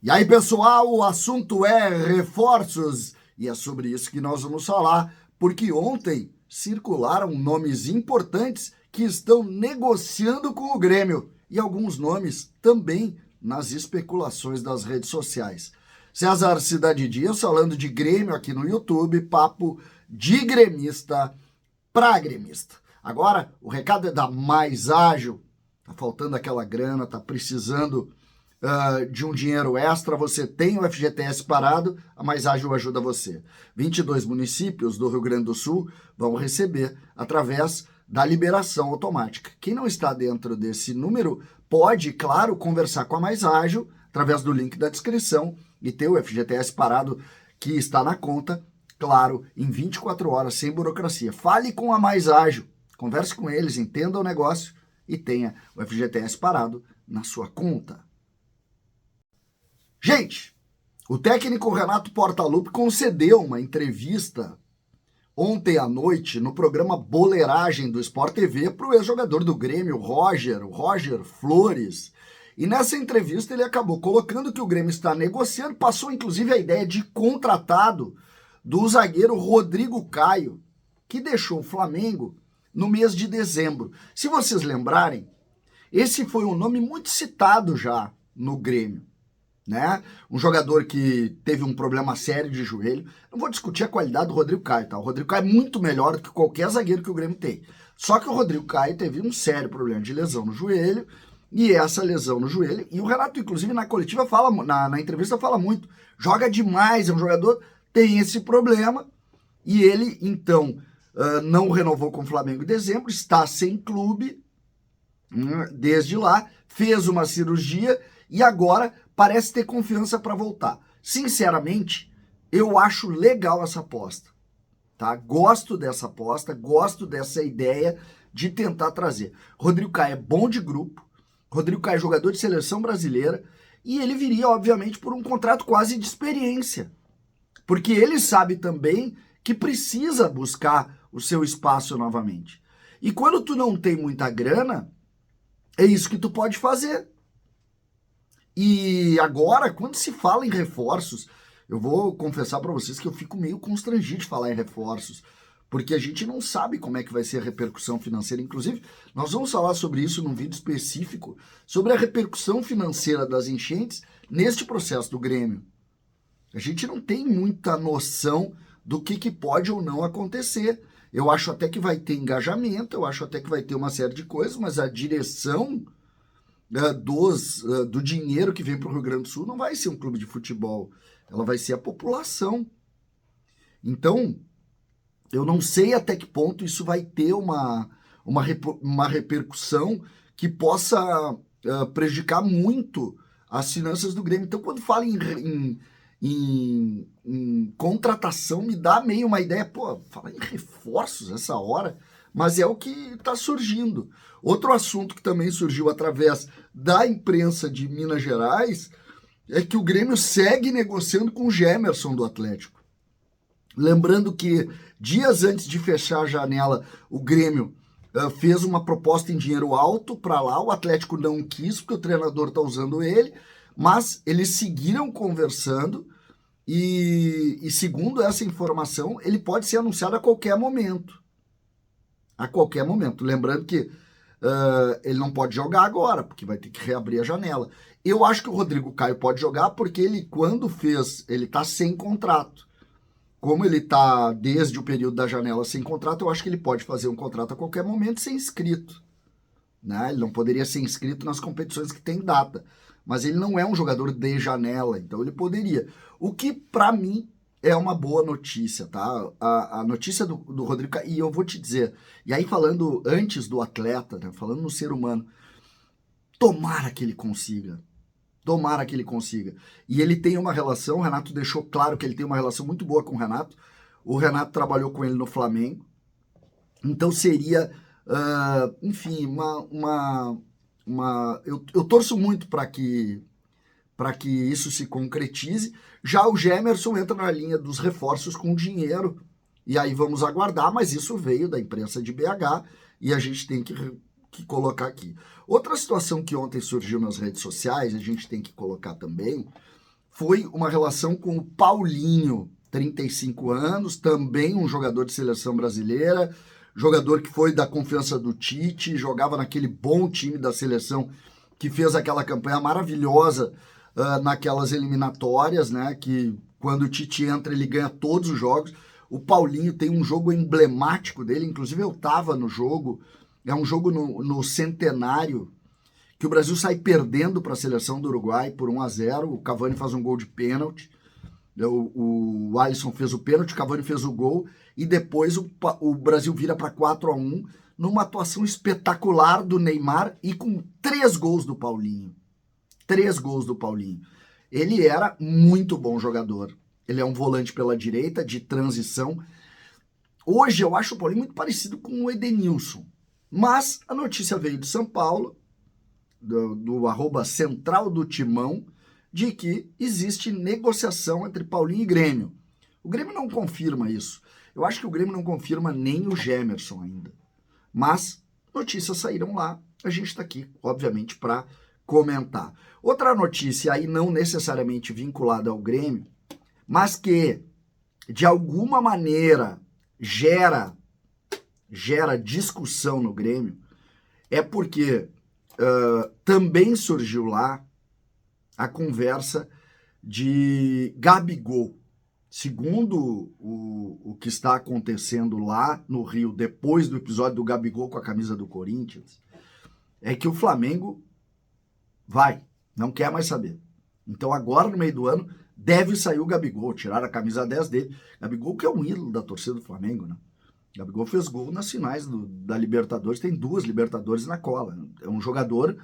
E aí, pessoal, o assunto é reforços e é sobre isso que nós vamos falar, porque ontem circularam nomes importantes que estão negociando com o Grêmio e alguns nomes também nas especulações das redes sociais. César Cidade Dias falando de Grêmio aqui no YouTube, papo de gremista para gremista. Agora, o recado é da Mais Ágil, tá faltando aquela grana, tá precisando de um dinheiro extra, você tem o FGTS parado, a Mais Ágil ajuda você. 22 municípios do Rio Grande do Sul vão receber através da liberação automática. Quem não está dentro desse número pode, claro, conversar com a Mais Ágil através do link da descrição e ter o FGTS parado que está na conta, claro, em 24 horas, sem burocracia. Fale com a Mais Ágil, converse com eles, entenda o negócio e tenha o FGTS parado na sua conta. Gente, o técnico Renato Portaluppi concedeu uma entrevista ontem à noite no programa Boleiragem do Sport TV para o ex-jogador do Grêmio, o Roger Flores. E nessa entrevista ele acabou colocando que o Grêmio está negociando, passou inclusive a ideia de contratado do zagueiro Rodrigo Caio, que deixou o Flamengo no mês de dezembro. Se vocês lembrarem, esse foi um nome muito citado já no Grêmio. Né? Um jogador que teve um problema sério de joelho. Não vou discutir a qualidade do Rodrigo Caio, tá? O Rodrigo Caio é muito melhor do que qualquer zagueiro que o Grêmio tem. Só que o Rodrigo Caio teve um sério problema de lesão no joelho, e essa lesão no joelho, e o Renato, inclusive, na coletiva, na entrevista fala muito, joga demais, é um jogador, tem esse problema, e ele, então, não renovou com o Flamengo em dezembro, está sem clube, desde lá, fez uma cirurgia, e agora parece ter confiança para voltar. Sinceramente, eu acho legal essa aposta, tá? Gosto dessa aposta, gosto dessa ideia de tentar trazer. Rodrigo Caio é bom de grupo, Rodrigo Caio é jogador de seleção brasileira, e ele viria, obviamente, por um contrato quase de experiência, porque ele sabe também que precisa buscar o seu espaço novamente. E quando tu não tem muita grana, é isso que tu pode fazer. E agora, quando se fala em reforços, eu vou confessar para vocês que eu fico meio constrangido de falar em reforços, porque a gente não sabe como é que vai ser a repercussão financeira. Inclusive, nós vamos falar sobre isso num vídeo específico, sobre a repercussão financeira das enchentes neste processo do Grêmio. A gente não tem muita noção do que pode ou não acontecer. Eu acho até que vai ter engajamento, eu acho até que vai ter uma série de coisas, mas a direção do dinheiro que vem para o Rio Grande do Sul não vai ser um clube de futebol, ela vai ser a população. Então, eu não sei até que ponto isso vai ter uma repercussão que possa prejudicar muito as finanças do Grêmio. Então, quando fala em contratação, me dá meio uma ideia, falar em reforços essa hora, mas é o que está surgindo. Outro assunto que também surgiu através da imprensa de Minas Gerais é que o Grêmio segue negociando com o Gemerson do Atlético. Lembrando que dias antes de fechar a janela, o Grêmio fez uma proposta em dinheiro alto para lá, o Atlético não quis, porque o treinador está usando ele, mas eles seguiram conversando e segundo essa informação, ele pode ser anunciado a qualquer momento. A qualquer momento. Lembrando que ele não pode jogar agora, porque vai ter que reabrir a janela. Eu acho que o Rodrigo Caio pode jogar porque ele, quando fez, ele tá sem contrato. Como ele tá desde o período da janela sem contrato, eu acho que ele pode fazer um contrato a qualquer momento sem inscrito. Né? Ele não poderia ser inscrito nas competições que tem data. Mas ele não é um jogador de janela, então ele poderia. O que, para mim, é uma boa notícia, tá? A notícia do Rodrigo Caio, e eu vou te dizer, e aí falando antes do atleta, né? Falando no ser humano, tomara que ele consiga. Tomara que ele consiga. E ele tem uma relação, o Renato deixou claro que ele tem uma relação muito boa com o Renato. O Renato trabalhou com ele no Flamengo. Então seria, enfim, eu torço muito para que isso se concretize. Já o Gemerson entra na linha dos reforços com dinheiro, e aí vamos aguardar, mas isso veio da imprensa de BH, e a gente tem que colocar aqui. Outra situação que ontem surgiu nas redes sociais, a gente tem que colocar também, foi uma relação com o Paulinho, 35 anos, também um jogador de seleção brasileira, jogador que foi da confiança do Tite, jogava naquele bom time da seleção que fez aquela campanha maravilhosa naquelas eliminatórias, né? Que quando o Tite entra, ele ganha todos os jogos. O Paulinho tem um jogo emblemático dele, inclusive eu estava no jogo, é um jogo no centenário, que o Brasil sai perdendo para a seleção do Uruguai por 1-0, o Cavani faz um gol de pênalti, o Alisson fez o pênalti, o Cavani fez o gol, e depois o Brasil vira para 4-1, numa atuação espetacular do Neymar e com 3 gols do Paulinho. 3 gols do Paulinho. Ele era muito bom jogador. Ele é um volante pela direita, de transição. Hoje eu acho o Paulinho muito parecido com o Edenilson. Mas a notícia veio de São Paulo, do @Central do Timão, de que existe negociação entre Paulinho e Grêmio. O Grêmio não confirma isso. Eu acho que o Grêmio não confirma nem o Gemerson ainda. Mas notícias saíram lá. A gente está aqui, obviamente, para comentar. Outra notícia aí não necessariamente vinculada ao Grêmio, mas que, de alguma maneira, gera discussão no Grêmio, é porque também surgiu lá a conversa de Gabigol. Segundo o que está acontecendo lá no Rio, depois do episódio do Gabigol com a camisa do Corinthians, é que o Flamengo não quer mais saber. Então agora, no meio do ano, deve sair o Gabigol, tirar a camisa 10 dele. Gabigol que é um ídolo da torcida do Flamengo, né? Gabigol fez gol nas finais da Libertadores, tem 2 Libertadores na cola. É um jogador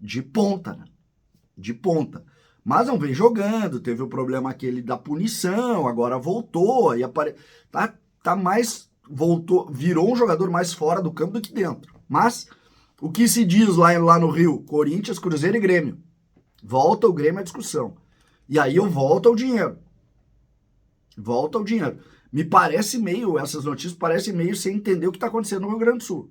de ponta, né? De ponta. Mas não vem jogando, teve o problema aquele da punição, agora voltou, e tá mais, voltou, virou um jogador mais fora do campo do que dentro. Mas o que se diz lá no Rio? Corinthians, Cruzeiro e Grêmio. Volta o Grêmio à discussão. E aí eu volto ao dinheiro. Volta ao dinheiro. Me parece meio, essas notícias parecem meio sem entender o que está acontecendo no Rio Grande do Sul.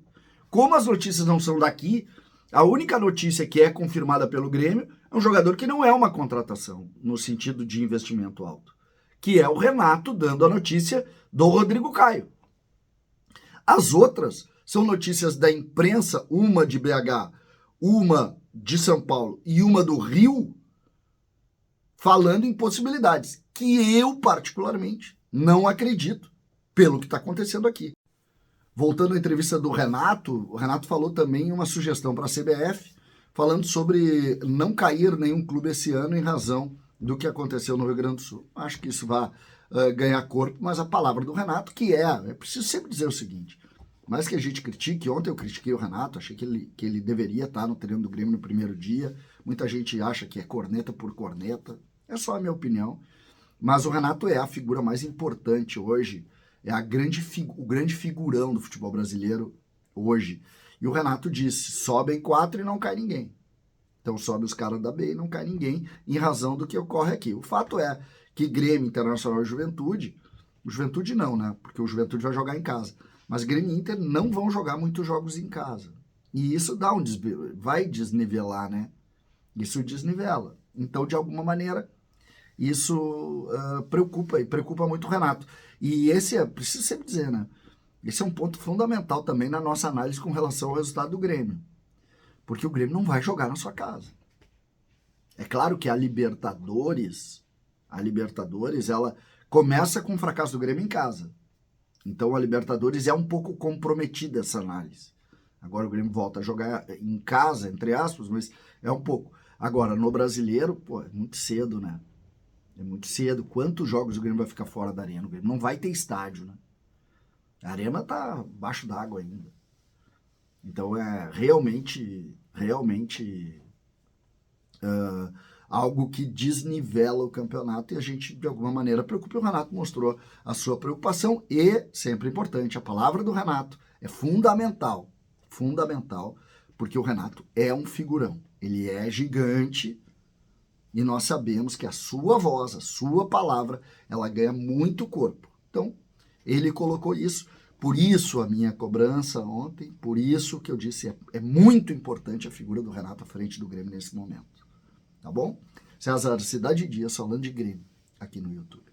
Como as notícias não são daqui, a única notícia que é confirmada pelo Grêmio é um jogador que não é uma contratação, no sentido de investimento alto, que é o Renato dando a notícia do Rodrigo Caio. As outras são notícias da imprensa, uma de BH, uma de São Paulo e uma do Rio, falando em possibilidades que eu, particularmente, não acredito pelo que está acontecendo aqui. Voltando à entrevista do Renato, o Renato falou também uma sugestão para a CBF, falando sobre não cair nenhum clube esse ano em razão do que aconteceu no Rio Grande do Sul. Acho que isso vai ganhar corpo, mas a palavra do Renato, que é preciso sempre dizer o seguinte, mais que a gente critique, ontem eu critiquei o Renato, achei que ele deveria estar no treino do Grêmio no primeiro dia, muita gente acha que é corneta por corneta, é só a minha opinião, mas o Renato é a figura mais importante hoje, é o grande figurão do futebol brasileiro hoje. E o Renato disse, sobem 4 e não cai ninguém. Então sobe os caras da B e não cai ninguém, em razão do que ocorre aqui. O fato é que Grêmio, Internacional e Juventude, o Juventude não, né? Porque o Juventude vai jogar em casa. Mas Grêmio e Inter não vão jogar muitos jogos em casa. E isso vai desnivelar, né? Isso desnivela. Então, de alguma maneira, isso preocupa muito o Renato. E preciso sempre dizer, né? Esse é um ponto fundamental também na nossa análise com relação ao resultado do Grêmio. Porque o Grêmio não vai jogar na sua casa. É claro que a Libertadores, ela começa com o fracasso do Grêmio em casa. Então a Libertadores é um pouco comprometida essa análise. Agora o Grêmio volta a jogar em casa, entre aspas, mas é um pouco. Agora, no Brasileiro, é muito cedo, né? É muito cedo. Quantos jogos o Grêmio vai ficar fora da arena? O Grêmio não vai ter estádio, né? A arena tá baixo d'água ainda. Então é realmente algo que desnivela o campeonato e a gente, de alguma maneira, preocupa. O Renato mostrou a sua preocupação e, sempre importante, a palavra do Renato é fundamental, porque o Renato é um figurão. Ele é gigante e nós sabemos que a sua voz, a sua palavra, ela ganha muito corpo. Então, ele colocou isso. Por isso a minha cobrança ontem, por isso que eu disse, é muito importante a figura do Renato à frente do Grêmio nesse momento. Tá bom? César Cidade Dias falando de Grêmio aqui no YouTube.